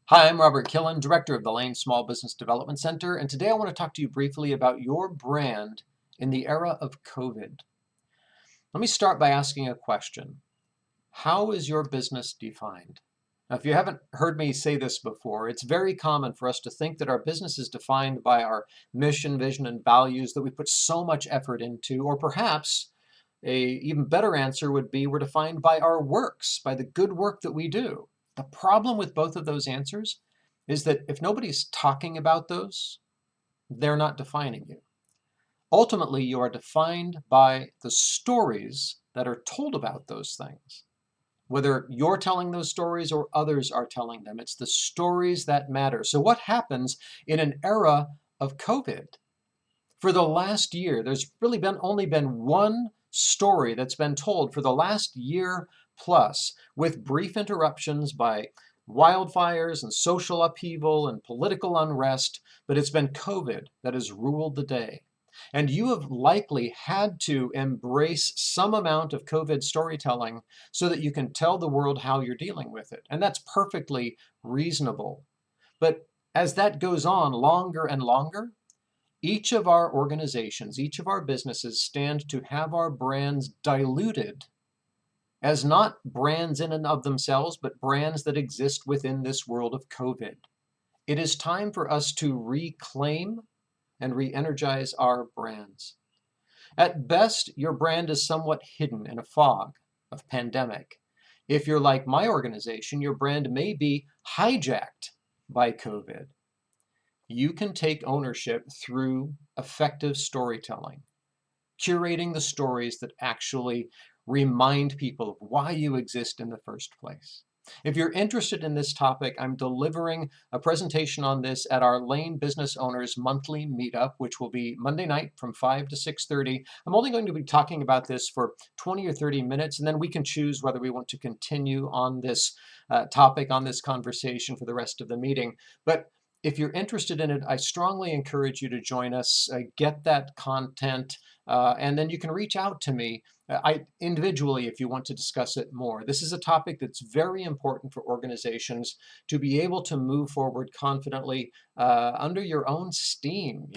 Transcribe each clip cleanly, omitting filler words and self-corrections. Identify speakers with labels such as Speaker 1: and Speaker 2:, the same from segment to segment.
Speaker 1: Hi, I'm Robert Killen, Director of the Lane Small Business Development Center, and today I want to talk to you briefly about your brand in the era of COVID. Let me start by asking a question. How is your business defined? Now, if you haven't heard me say this before, it's very common for us to think that our business is defined by our mission, vision, and values that we put so much effort into, or perhaps a even better answer would be we're defined by our works, by the good work that we do. The problem with both of those answers is that if nobody's talking about those, they're not defining you. Ultimately, you are defined by the stories that are told about those things. Whether you're telling those stories or others are telling them, it's the stories that matter. So what happens in an era of COVID? For the last year, there's really only been one story that's been told for the last year plus, with brief interruptions by wildfires and social upheaval and political unrest, but it's been COVID that has ruled the day. And you have likely had to embrace some amount of COVID storytelling so that you can tell the world how you're dealing with it. And that's perfectly reasonable. But as that goes on longer and longer, each of our organizations, each of our businesses stand to have our brands diluted as not brands in and of themselves, but brands that exist within this world of COVID. It is time for us to reclaim and re-energize our brands. At best, your brand is somewhat hidden in a fog of pandemic. If you're like my organization, your brand may be hijacked by COVID. You can take ownership through effective storytelling, curating the stories that actually remind people of why you exist in the first place. If you're interested in this topic, I'm delivering a presentation on this at our Lane Business Owners Monthly Meetup, which will be Monday night from 5 to 6:30. I'm only going to be talking about this for 20 or 30 minutes, and then we can choose whether we want to continue on this topic, on this conversation for the rest of the meeting. But if you're interested in it, I strongly encourage you to join us, get that content, and then you can reach out to me individually if you want to discuss it more. This is a topic that's very important for organizations to be able to move forward confidently under your own steam,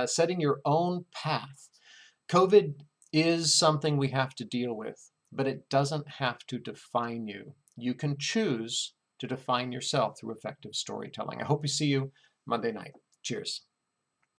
Speaker 1: setting your own path. COVID is something we have to deal with, but it doesn't have to define you. You can choose to define yourself through effective storytelling. I hope we see you Monday night. Cheers.